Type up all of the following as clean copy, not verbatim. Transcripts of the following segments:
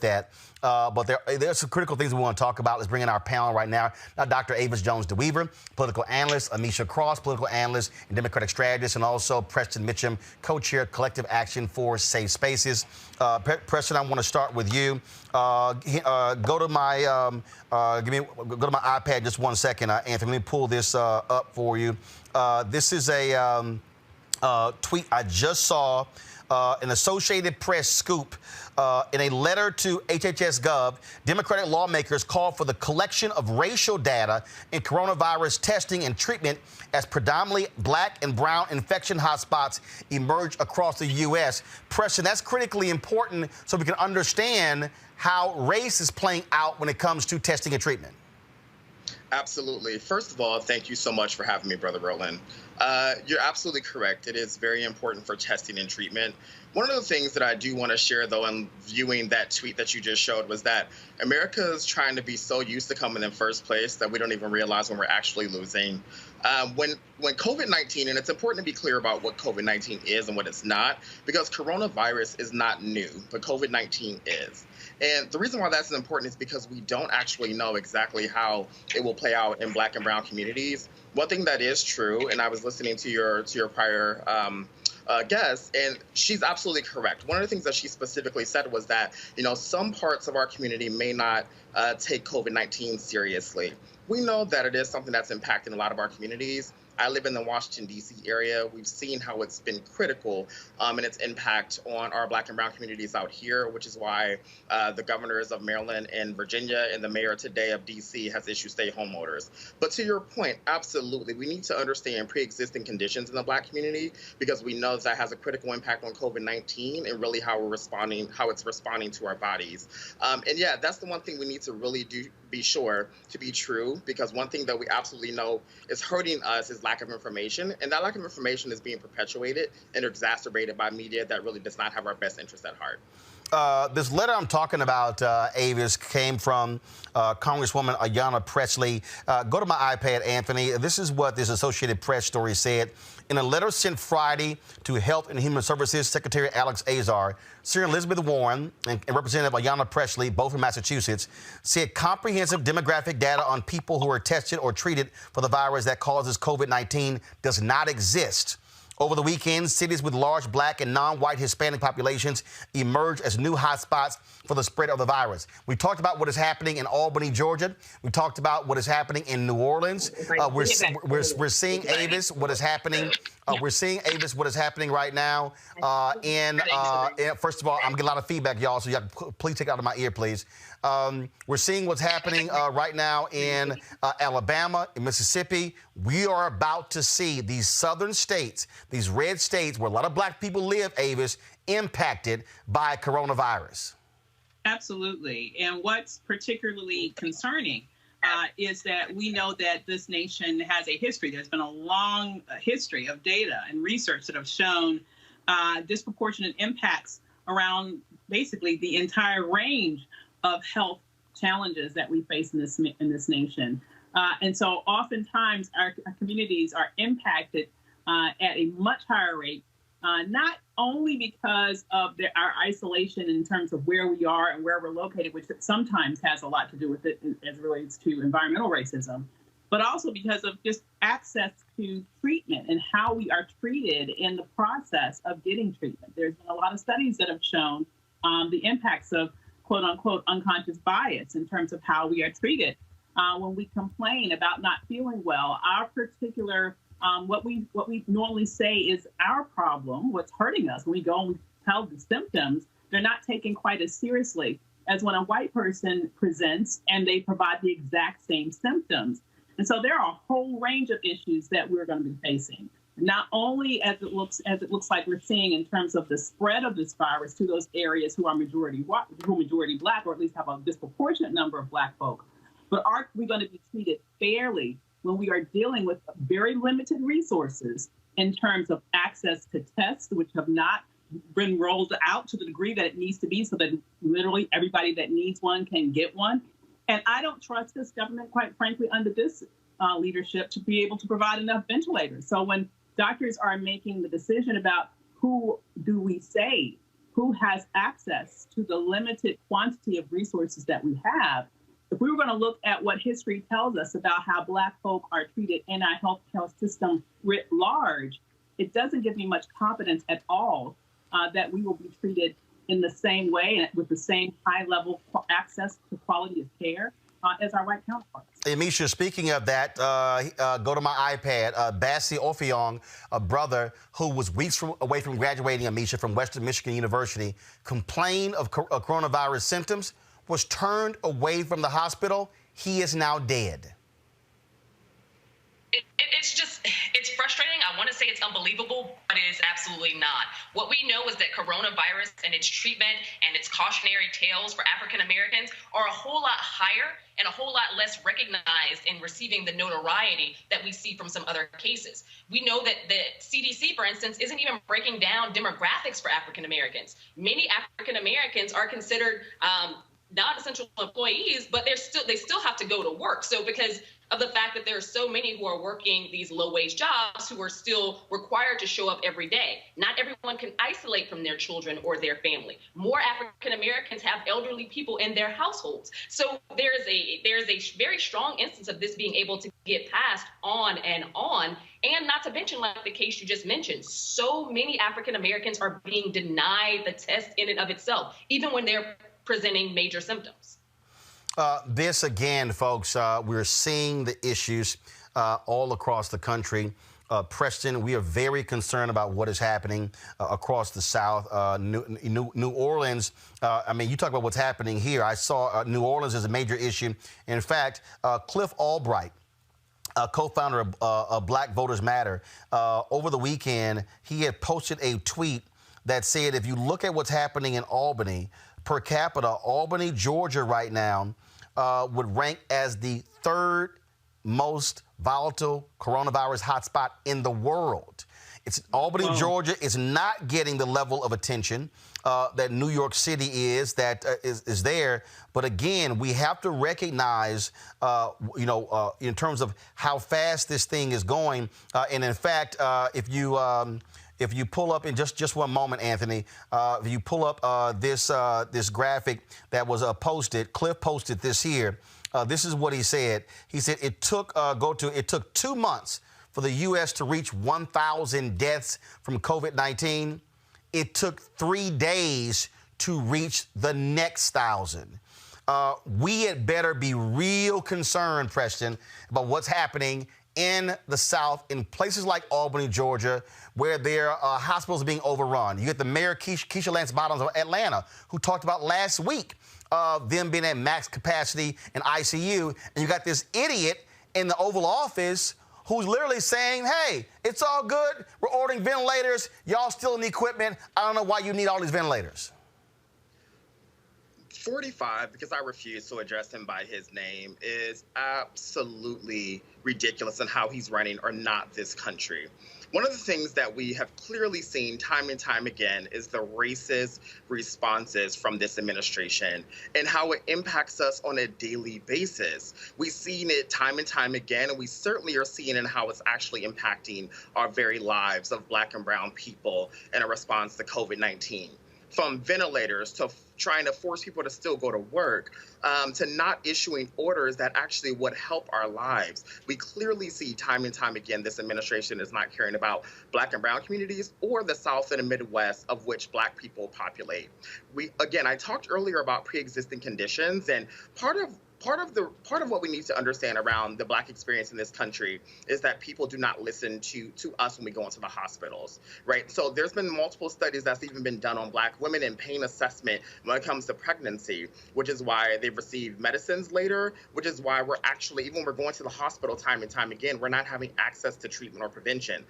that. But there's some critical things we want to talk about. Let's bring in our panel right now. Dr. Avis Jones-DeWeaver, political analyst, Amisha Cross, political analyst and Democratic strategist, and also Preston Mitchum, co-chair Collective Action for Safe Spaces. Preston, I want to start with you. Go to my iPad just 1 second, Anthony. Let me pull this up for you. This is a tweet I just saw. An Associated Press scoop. In a letter to HHS Gov, Democratic lawmakers called for the collection of racial data in coronavirus testing and treatment as predominantly black and brown infection hotspots emerge across the U.S. Preston, that's critically important so we can understand how race is playing out when it comes to testing and treatment. Absolutely. First of all, thank you so much for having me, Brother Roland. You're absolutely correct. It is very important for testing and treatment. One of the things that I do want to share, though, in viewing that tweet that you just showed was that America is trying to be so used to coming in first place that we don't even realize when we're actually losing. When COVID-19, and it's important to be clear about what COVID-19 is and what it's not, because coronavirus is not new, but COVID-19 is. And the reason why that's important is because we don't actually know exactly how it will play out in black and brown communities. One thing that is true, and I was listening to your prior guest, and she's absolutely correct. One of the things that she specifically said was that, some parts of our community may not take COVID-19 seriously. We know that it is something that's impacting a lot of our communities. I live in the Washington, D.C. area. We've seen how it's been critical in its impact on our black and brown communities out here, which is why the governors of Maryland and Virginia and the mayor today of D.C. has issued stay-home orders. But to your point, absolutely, we need to understand pre-existing conditions in the black community because we know that has a critical impact on COVID-19 and really how it's responding to our bodies. And yeah, that's the one thing we need to really be sure to be true, because one thing that we absolutely know is hurting us is lack of information, and that lack of information is being perpetuated and exacerbated by media that really does not have our best interest at heart. This letter I'm talking about, Avis, came from Congresswoman Ayanna Pressley. Go to my iPad, Anthony. This is what this Associated Press story said. In a letter sent Friday to Health and Human Services Secretary Alex Azar, Senator Elizabeth Warren and Representative Ayanna Pressley, both from Massachusetts, said comprehensive demographic data on people who are tested or treated for the virus that causes COVID-19 does not exist. Over the weekend, cities with large black and non-white Hispanic populations emerged as new hotspots for the spread of the virus. We talked about what is happening in Albany, Georgia. We talked about what is happening in New Orleans. We're seeing, Avis, what is happening. We're seeing, Avis, what is happening right now. First of all, I'm getting a lot of feedback, y'all, so y'all please take it out of my ear, please. We're seeing what's happening right now in Alabama, in Mississippi. We are about to see these southern states, these red states where a lot of black people live, Avis, impacted by coronavirus. Absolutely. And what's particularly concerning is that we know that this nation has a history. There's been a long history of data and research that have shown disproportionate impacts around basically the entire range of health challenges that we face in this nation. And so oftentimes our communities are impacted at a much higher rate, not only because of our isolation in terms of where we are and where we're located, which sometimes has a lot to do with it as it relates to environmental racism, but also because of just access to treatment and how we are treated in the process of getting treatment. There's been a lot of studies that have shown the impacts of quote unquote unconscious bias in terms of how we are treated when we complain about not feeling well. Our particular what we normally say is our problem, what's hurting us, when we go and we tell the symptoms, they're not taken quite as seriously as when a white person presents and they provide the exact same symptoms. And so there are a whole range of issues that we're going to be facing, not only as it looks like we're seeing in terms of the spread of this virus to those areas who are majority black, or at least have a disproportionate number of black folk, but are we going to be treated fairly when we are dealing with very limited resources in terms of access to tests, which have not been rolled out to the degree that it needs to be so that literally everybody that needs one can get one. And I don't trust this government, quite frankly, under this leadership to be able to provide enough ventilators. So when doctors are making the decision about who do we save who has access to the limited quantity of resources that we have, if we were going to look at what history tells us about how Black folk are treated in our health system writ large, it doesn't give me much confidence at all that we will be treated in the same way and with the same high level access to quality of care as our white counterparts. Amisha, speaking of that, go to my iPad. Bassi Ophiong, a brother who was weeks away from graduating, Amisha, from Western Michigan University, complained of coronavirus symptoms, was turned away from the hospital. He is now dead. It's frustrating. I want to say it's unbelievable, but it is absolutely not. What we know is that coronavirus and its treatment and its cautionary tales for African Americans are a whole lot higher and a whole lot less recognized in receiving the notoriety that we see from some other cases. We know that the CDC, for instance, isn't even breaking down demographics for African Americans. Many African Americans are considered non-essential employees, but they still have to go to work. So because of the fact that there are so many who are working these low-wage jobs who are still required to show up every day, not everyone can isolate from their children or their family. More African Americans have elderly people in their households. So there's a very strong instance of this being able to get passed on, and not to mention, like the case you just mentioned, so many African Americans are being denied the test in and of itself, even when they're presenting major symptoms. This again, folks, we're seeing the issues all across the country. Preston, we are very concerned about what is happening across the South. New Orleans, I mean, you talk about what's happening here. I saw New Orleans as a major issue. In fact, Cliff Albright, co-founder of Black Voters Matter, over the weekend, he had posted a tweet that said, if you look at what's happening in Albany, per capita, Albany, Georgia right now would rank as the third most volatile coronavirus hotspot in the world. Albany, Georgia is not getting the level of attention that New York City is there. But again, we have to recognize, in terms of how fast this thing is going. And in fact, if you pull up in just one moment, Anthony, if you pull up this graphic that was posted, Cliff posted this here. This is what he said. He said it took 2 months for the U.S. to reach 1,000 deaths from COVID-19. It took 3 days to reach the next 1,000. We had better be real concerned, Preston, about what's happening in the South, in places like Albany, Georgia, where their hospitals are being overrun. You get the mayor, Keisha Lance Bottoms of Atlanta, who talked about last week them being at max capacity in ICU. And you got this idiot in the Oval Office who's literally saying, hey, it's all good. We're ordering ventilators. Y'all still need equipment. I don't know why you need all these ventilators. 45, because I refuse to address him by his name, is absolutely ridiculous in how he's running or not this country. One of the things that we have clearly seen time and time again is the racist responses from this administration and how it impacts us on a daily basis. We've seen it time and time again, and we certainly are seeing it in how it's actually impacting our very lives of Black and brown people in a response to COVID-19. From ventilators to trying to force people to still go to work, to not issuing orders that actually would help our lives. We clearly see time and time again this administration is not caring about Black and brown communities or the South and the Midwest, of which Black people populate. I talked earlier about pre-existing conditions, and part of what we need to understand around the Black experience in this country is that people do not listen to us when we go into the hospitals, right? So there's been multiple studies that's even been done on Black women and pain assessment when it comes to pregnancy, which is why they've received medicines later, which is why we're actually, even when we're going to the hospital time and time again, we're not having access to treatment or prevention.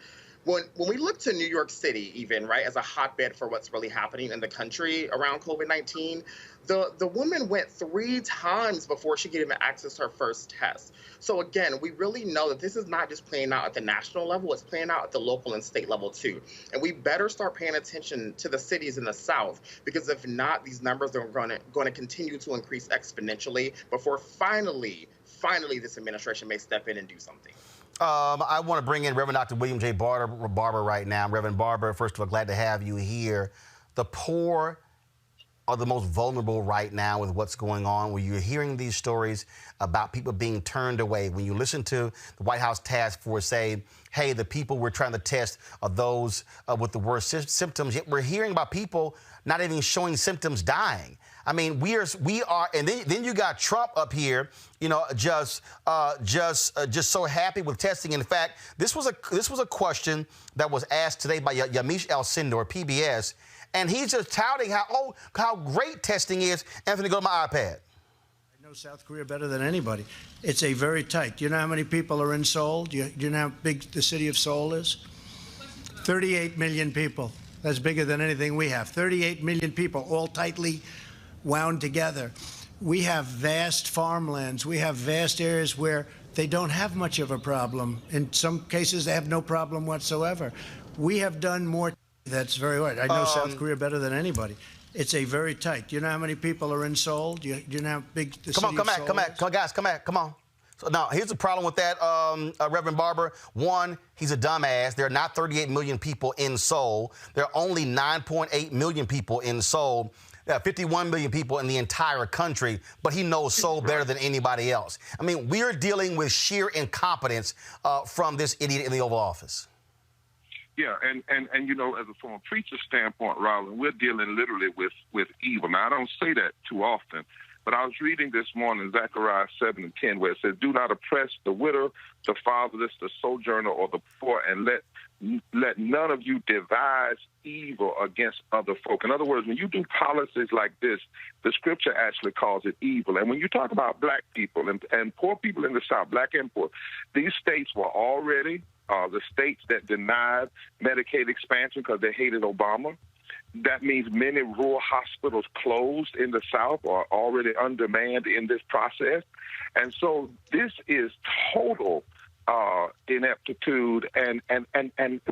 When we look to New York City, even, right, as a hotbed for what's really happening in the country around COVID-19, the woman went 3 times before she could even access her first test. So again, we really know that this is not just playing out at the national level, it's playing out at the local and state level too. And we better start paying attention to the cities in the South, because if not, these numbers are going to continue to increase exponentially before finally this administration may step in and do something. I want to bring in Reverend Dr. William J. Barber right now. Reverend Barber, first of all, glad to have you here. the poor are the most vulnerable right now with what's going on, where you're hearing these stories about people being turned away. When you listen to the White House task force say, hey, the people we're trying to test are those with the worst symptoms, yet we're hearing about people not even showing symptoms dying. I mean, we are, and then you got Trump up here, you know, just so happy with testing. In fact, this was a question that was asked today by Yamiche Alcindor, PBS, and he's just touting how great testing is. Anthony, go to my iPad. I know South Korea better than anybody. It's a very tight. Do you know how many people are in Seoul? Do you know how big the city of Seoul is? 38 million people. That's bigger than anything we have. 38 million people, all tightly wound together. We have vast farmlands. We have vast areas where they don't have much of a problem. In some cases, they have no problem whatsoever. We have done more. That's very hard. I know South Korea better than anybody. It's a very tight. Do you know how many people are in Seoul? Do you know how big the city of Seoul is? Come on. So now, here's the problem with that, Reverend Barber. One, he's a dumbass. There are not 38 million people in Seoul. There are only 9.8 million people in Seoul. There are 51 million people in the entire country, but he knows Seoul better than anybody else. I mean, we're dealing with sheer incompetence from this idiot in the Oval Office. Yeah, and you know, from a preacher standpoint, Roland, we're dealing literally with evil. Now, I don't say that too often, but I was reading this morning Zechariah 7:10, where it says, "Do not oppress the widow, the fatherless, the sojourner, or the poor, and let none of you devise evil against other folk." In other words, when you do policies like this, the scripture actually calls it evil. And when you talk about black people and poor people in the South, black and poor, these states were already the states that denied Medicaid expansion because they hated Obama. That means many rural hospitals closed in the South or already undermanned in this process. And so this is total ineptitude and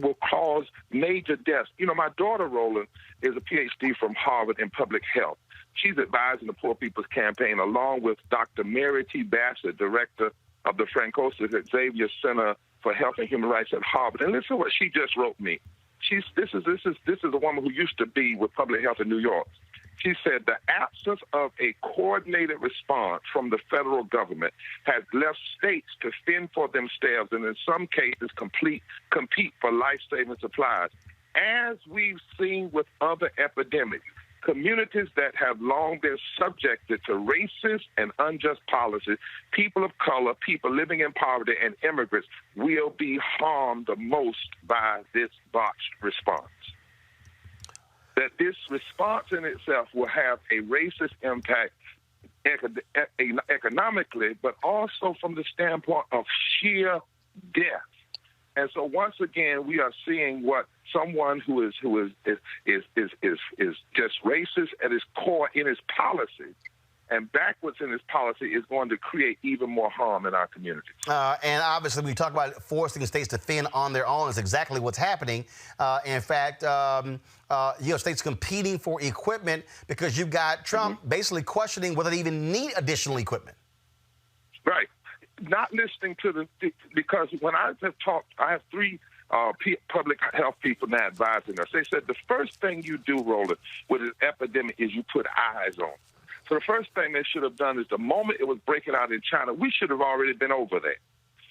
will cause major deaths. You know, my daughter, Roland, is a PhD from Harvard in public health. She's advising the Poor People's Campaign along with Dr. Mary T. Bassett, director of the Francois Xavier Center for Health and Human Rights at Harvard. And listen to what she just wrote me. This is a woman who used to be with public health in New York. She said the absence of a coordinated response from the federal government has left states to fend for themselves and in some cases compete for life-saving supplies. As we've seen with other epidemics, communities that have long been subjected to racist and unjust policies, people of color, people living in poverty, and immigrants will be harmed the most by this botched response. That this response in itself will have a racist impact economically, but also from the standpoint of sheer death. And so once again, we are seeing what someone who is just racist at his core in his policy and backwards in his policy is going to create even more harm in our communities. And obviously, we talk about forcing states to fend on their own. Is exactly what's happening. In fact, states competing for equipment because you've got Trump basically questioning whether they even need additional equipment. Right. Not listening to because when I have talked, I have three public health people now advising us. They said the first thing you do, Roland, with an epidemic is you put eyes on. So the first thing they should have done is the moment it was breaking out in China, we should have already been over there.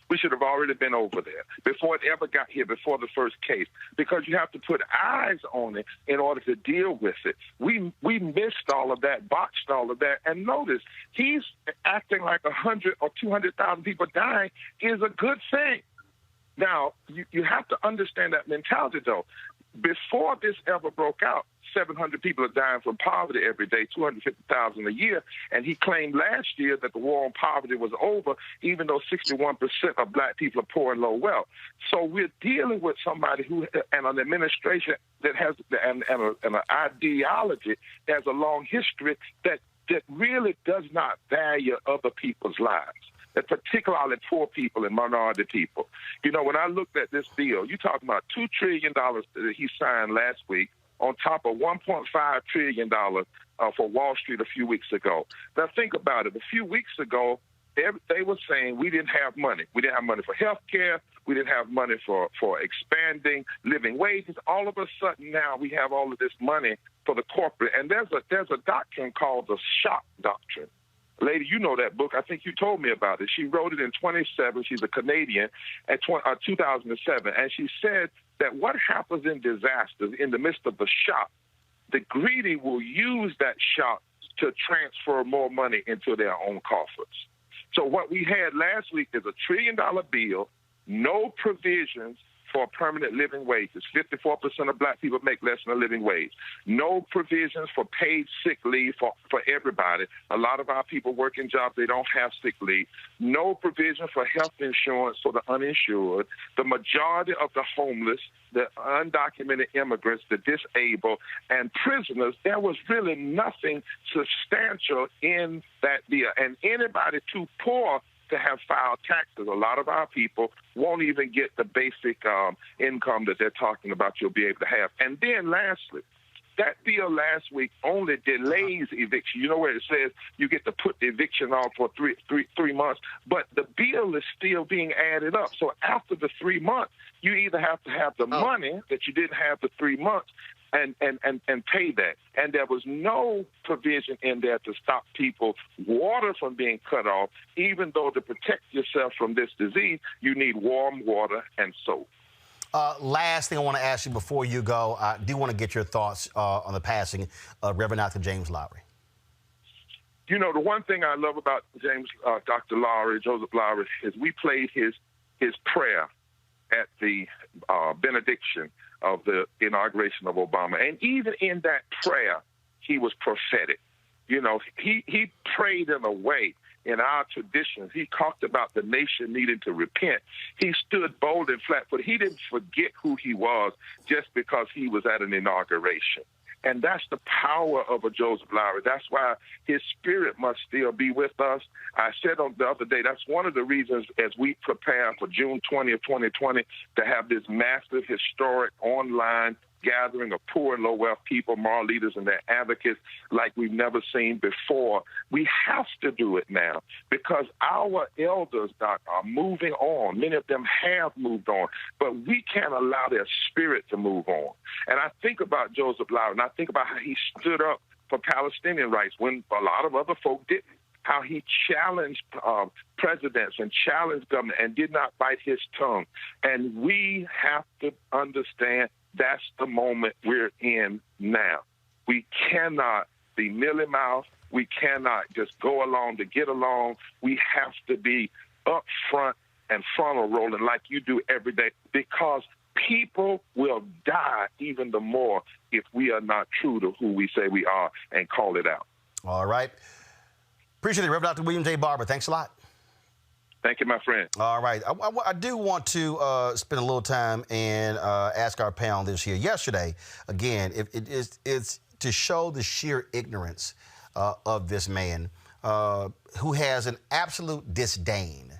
We should have already been over there before it ever got here, before the first case, because you have to put eyes on it in order to deal with it. We missed all of that, botched all of that, and notice he's acting like 100 or 200,000 people dying is a good thing. Now, you have to understand that mentality, though. Before this ever broke out, 700 people are dying from poverty every day, 250,000 a year. And he claimed last year that the war on poverty was over, even though 61% of black people are poor and low wealth. So we're dealing with somebody who, and an administration that has, and an ideology that has a long history that really does not value other people's lives, and particularly poor people and minority people. You know, when I looked at this bill, you're talking about $2 trillion that he signed last week on top of $1.5 trillion for Wall Street a few weeks ago. Now, think about it. A few weeks ago, they were saying we didn't have money. We didn't have money for health care. We didn't have money for expanding living wages. All of a sudden now we have all of this money for the corporate. And there's a doctrine called the shock doctrine. Lady, you know that book. I think you told me about it. She wrote it in 27. She's a Canadian at 2007. And she said that what happens in disasters, in the midst of the shock, the greedy will use that shock to transfer more money into their own coffers. So what we had last week is $1 trillion bill, no provisions for permanent living wages. 54% of black people make less than a living wage. No provisions for paid sick leave for everybody. A lot of our people work in jobs, they don't have sick leave. No provision for health insurance for the uninsured. The majority of the homeless, the undocumented immigrants, the disabled, and prisoners, there was really nothing substantial in that deal. And anybody too poor to have filed taxes, a lot of our people won't even get the basic income that they're talking about you'll be able to have. And then lastly, that bill last week only delays eviction. You know where it says you get to put the eviction off for three months, but the bill is still being added up. So after the 3 months, you either have to have the money that you didn't have the 3 months and pay that. And there was no provision in there to stop people water from being cut off, even though to protect yourself from this disease, you need warm water and soap. Last thing I want to ask you before you go, I do want to get your thoughts on the passing of Reverend Dr. James Lowery. You know, the one thing I love about Dr. Lowery, Joseph Lowery, is we played his prayer at the benediction of the inauguration of Obama. And even in that prayer, he was prophetic. You know, he prayed in a way. In our traditions, he talked about the nation needing to repent. He stood bold and flat, but he didn't forget who he was just because he was at an inauguration. And that's the power of a Joseph Lowery. That's why his spirit must still be with us. I said on the other day, that's one of the reasons as we prepare for June 20th, 2020, to have this massive, historic online gathering of poor and low-wealth people, moral leaders, and their advocates like we've never seen before. We have to do it now because our elders, Doc, are moving on. Many of them have moved on, but we can't allow their spirit to move on. And I think about Joseph Lowery, and I think about how he stood up for Palestinian rights when a lot of other folk didn't. How he challenged presidents and challenged government and did not bite his tongue. And we have to understand that's the moment we're in now. We cannot be mealy-mouthed. We cannot just go along to get along. We have to be up front and frontal rolling like you do every day because people will die even the more if we are not true to who we say we are and call it out. All right. Appreciate it, Reverend Dr. William J. Barber. Thanks a lot. Thank you, my friend. All right. I do want to spend a little time and ask our panel this here. Yesterday, again, it's to show the sheer ignorance of this man who has an absolute disdain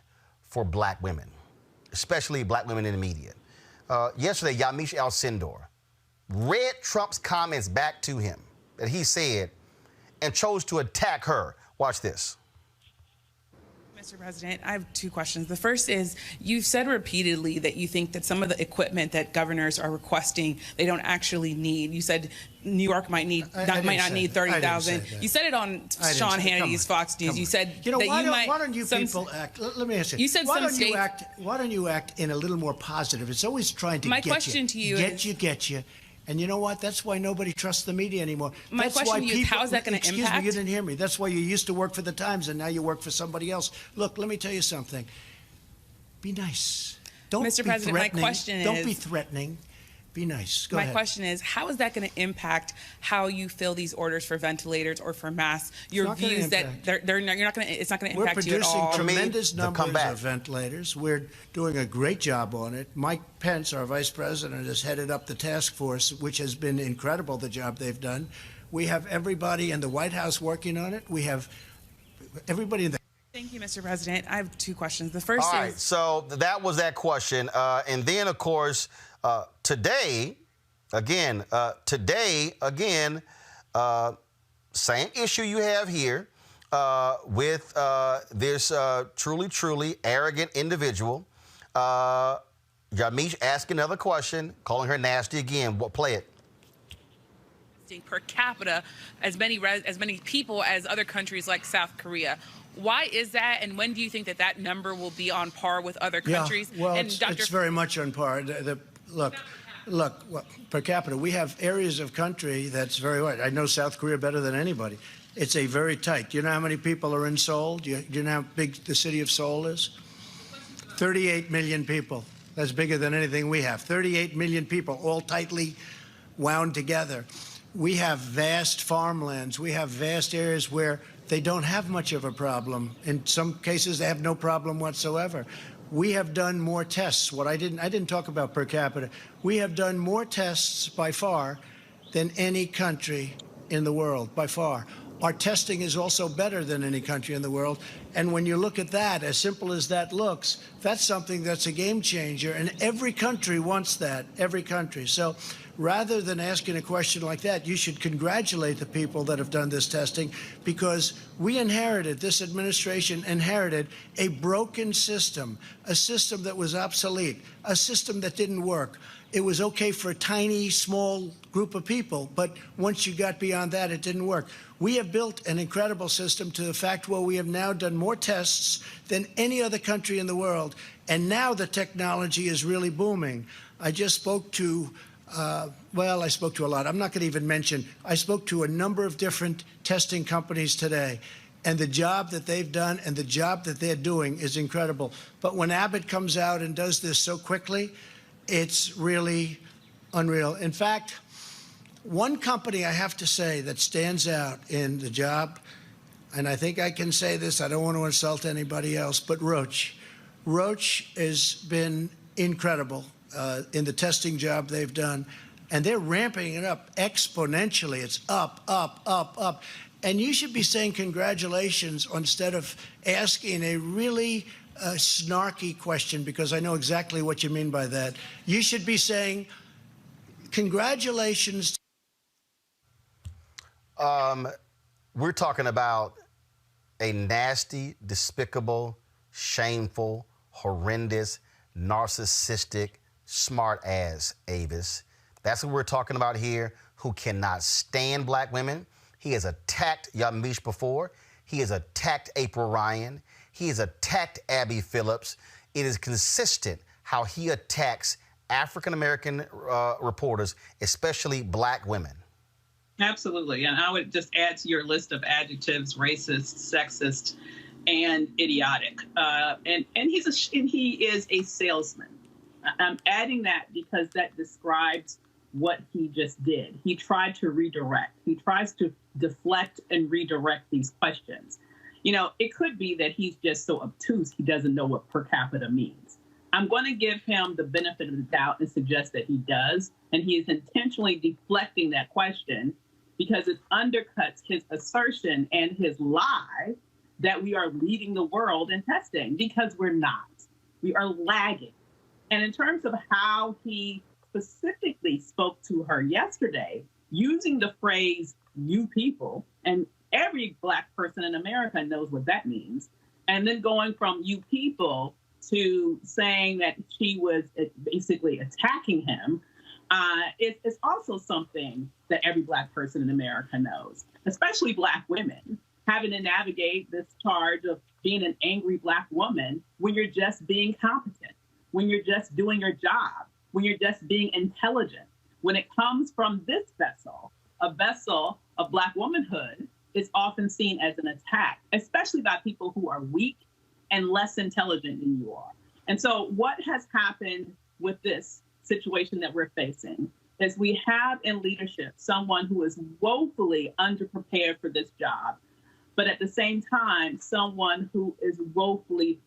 for black women, especially black women in the media. Yesterday, Yamiche Alcindor read Trump's comments back to him that he said and chose to attack her. Watch this. Mr. President, I have two questions. The first is, you've said repeatedly that you think that some of the equipment that governors are requesting, they don't actually need. You said New York might not need 30,000. You said it on Sean Hannity's Fox News. You said that why don't you some, people act? Let me ask you. You said why some don't states. Why don't you act in a little more positive? It's always trying to My question to you is, get you. And you know what? That's why nobody trusts the media anymore. My That's question why to you is, how is that going to impact? Excuse me, you didn't hear me. That's why you used to work for the Times and now you work for somebody else. Look, let me tell you something. Be nice. Don't Mr. be President, threatening. my question is, don't be threatening. Be nice. Go ahead. My question is, how is that going to impact how you fill these orders for ventilators or for masks? Your views that you're not going to, it's not going to impact you at all. We're producing tremendous numbers of ventilators. We're doing a great job on it. Mike Pence, our vice president, has headed up the task force, which has been incredible, the job they've done. We have everybody in the White House working on it. We have everybody in the... Thank you, Mr. President. I have two questions. The first All right, so that was that question. And then, of course, today, again, same issue you have here. with this truly arrogant individual. Yamiche asking another question, calling her nasty again. Play it. Per capita, as many people as other countries like South Korea. Why is that, and when do you think that number will be on par with other countries? Yeah, well, and it's very much on par. Look, per capita, we have areas of country that's very white. I know South Korea better than anybody. It's a very tight. Do you know how many people are in Seoul? Do you know how big the city of Seoul is? 38 million people. That's bigger than anything we have. 38 million people, all tightly wound together. We have vast farmlands. We have vast areas where they don't have much of a problem. In some cases, they have no problem whatsoever. We have done more tests. I didn't talk about per capita. We have done more tests by far than any country in the world, by far. Our testing is also better than any country in the world. And when you look at that, as simple as that looks, that's something that's a game changer. And every country wants that, every country. So rather than asking a question like that, you should congratulate the people that have done this testing, because this administration inherited a broken system, a system that was obsolete, a system that didn't work. It was okay for a tiny, small group of people, but once you got beyond that, it didn't work. We have built an incredible system to the fact where we have now done more tests than any other country in the world, and now the technology is really booming. I just spoke to I spoke to a lot. I'm not going to even mention. I spoke to a number of different testing companies today, and the job that they've done and the job that they're doing is incredible. But when Abbott comes out and does this so quickly, it's really unreal. In fact, one company I have to say that stands out in the job, and I think I can say this, I don't want to insult anybody else, but Roche. Roche has been incredible in the testing job they've done, and they're ramping it up exponentially. It's up, up, up, up. And you should be saying congratulations instead of asking a really snarky question, because I know exactly what you mean by that. You should be saying congratulations. We're talking about a nasty, despicable, shameful, horrendous, narcissistic, smart-ass Avis. That's what we're talking about here, who cannot stand black women. He has attacked Yamiche before. He has attacked April Ryan. He has attacked Abby Phillips. It is consistent how he attacks African-American reporters, especially black women. Absolutely. And I would just add to your list of adjectives: racist, sexist, and idiotic. And he is a salesman. I'm adding that because that describes what he just did. He tried to redirect. He tries to deflect and redirect these questions. You know, it could be that he's just so obtuse he doesn't know what per capita means. I'm going to give him the benefit of the doubt and suggest that he does, and he is intentionally deflecting that question because it undercuts his assertion and his lie that we are leading the world in testing, because we're not. We are lagging. And in terms of how he specifically spoke to her yesterday, using the phrase "you people," and every black person in America knows what that means, and then going from "you people" to saying that she was basically attacking him, it's also something that every black person in America knows, especially black women, having to navigate this charge of being an angry black woman when you're just being competent, when you're just doing your job, when you're just being intelligent. When it comes from this vessel, a vessel of black womanhood, is often seen as an attack, especially by people who are weak and less intelligent than you are. And so what has happened with this situation that we're facing is we have in leadership someone who is woefully underprepared for this job, but at the same time, someone who is woefully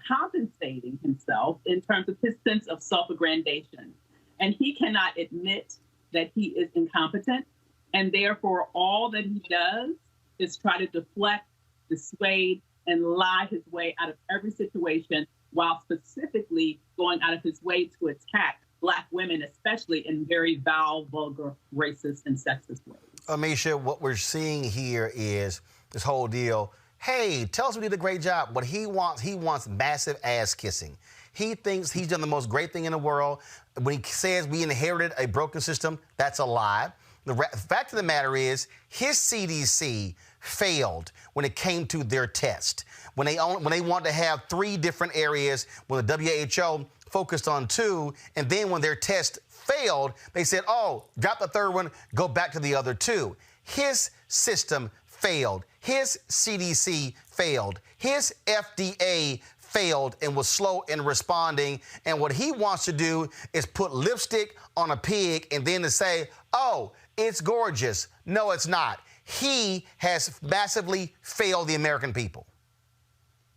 compensating himself in terms of his sense of self-aggrandation. And he cannot admit that he is incompetent, and therefore all that he does is try to deflect, dissuade, and lie his way out of every situation, while specifically going out of his way to attack black women, especially in very vile, vulgar, racist, and sexist ways. Amisha, what we're seeing here is this whole deal. Hey, tell us we did a great job. What he wants massive ass kissing. He thinks he's done the most great thing in the world. When he says we inherited a broken system, that's a lie. The fact of the matter is his CDC failed when it came to their test. When they wanted to have 3 different areas, when the WHO focused on 2, and then when their test failed, they said, oh, drop the 3rd one, go back to the other 2. His system failed. His CDC failed. His FDA failed and was slow in responding. And what he wants to do is put lipstick on a pig and then to say, oh, it's gorgeous. No, it's not. He has massively failed the American people.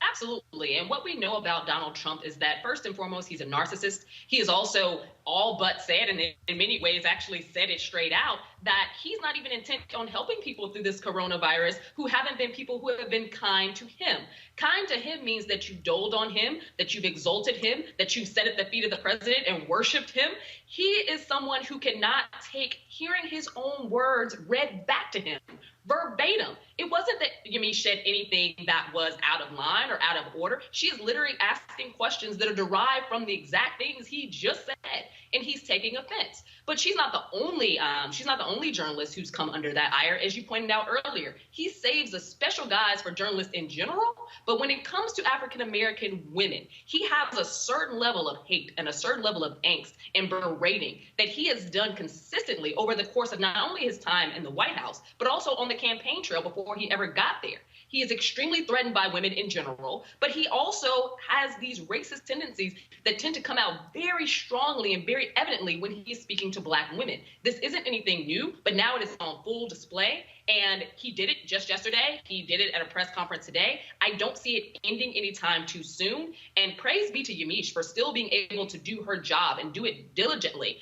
Absolutely. And what we know about Donald Trump is that, first and foremost, he's a narcissist. He has also all but said, and in many ways actually said it straight out, that he's not even intent on helping people through this coronavirus who haven't been people who have been kind to him. Kind to him means that you doled on him, that you've exalted him, that you've sat at the feet of the president and worshiped him. He is someone who cannot take hearing his own words read back to him verbatim. It wasn't that Yamiche said anything that was out of line or out of order. She is literally asking questions that are derived from the exact things he just said, and he's taking offense. But she's not the only journalist who's come under that ire, as you pointed out earlier. He saves a special guise for journalists in general, but when it comes to African American women, he has a certain level of hate and a certain level of angst and berating that he has done consistently over the course of not only his time in the White House, but also on the campaign trail before he ever got there. He is extremely threatened by women in general, but he also has these racist tendencies that tend to come out very strongly and very evidently when he is speaking to Black women. This isn't anything new, but now it is on full display, and he did it just yesterday. He did it at a press conference today. I don't see it ending anytime too soon, and praise be to Yamiche for still being able to do her job and do it diligently.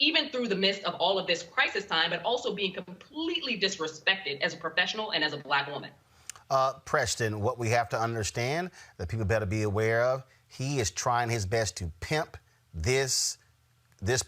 Even through the midst of all of this crisis time, but also being completely disrespected as a professional and as a Black woman. Preston, what we have to understand that people better be aware of, he is trying his best to pimp this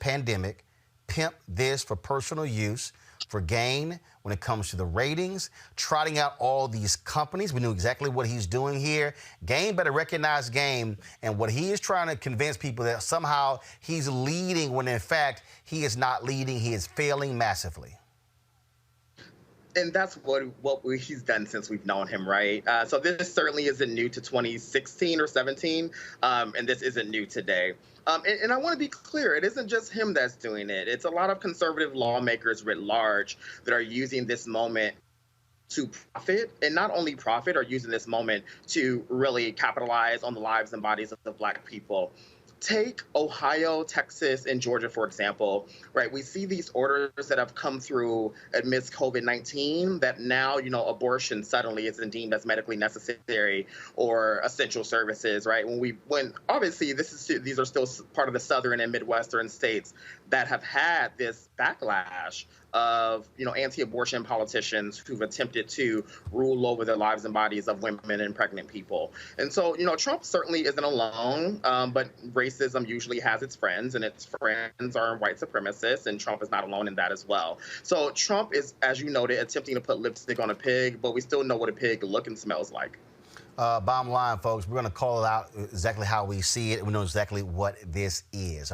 pandemic, pimp this for personal use, for gain when it comes to the ratings, trotting out all these companies. We knew exactly what he's doing here. Game better recognize game, and what he is trying to convince people that somehow he's leading when in fact he is not leading, he is failing massively. And that's what he's done since we've known him, right? So this certainly isn't new to 2016 or 17, and this isn't new today. And I want to be clear, it isn't just him that's doing it. It's a lot of conservative lawmakers writ large that are using this moment to profit, and not only profit, are using this moment to really capitalize on the lives and bodies of Black people. Take Ohio, Texas, and Georgia, for example, right? We see these orders that have come through amidst COVID-19 that now, abortion suddenly isn't deemed as medically necessary or essential services, right? When obviously these are still part of the Southern and Midwestern states that have had this backlash of, anti-abortion politicians who've attempted to rule over the lives and bodies of women and pregnant people. And so, Trump certainly isn't alone, but racism usually has its friends, and its friends are white supremacists, and Trump is not alone in that as well. So Trump is, as you noted, attempting to put lipstick on a pig, but we still know what a pig looks and smells like. Bottom line, folks, we're going to call it out exactly how we see it. We know exactly what this is.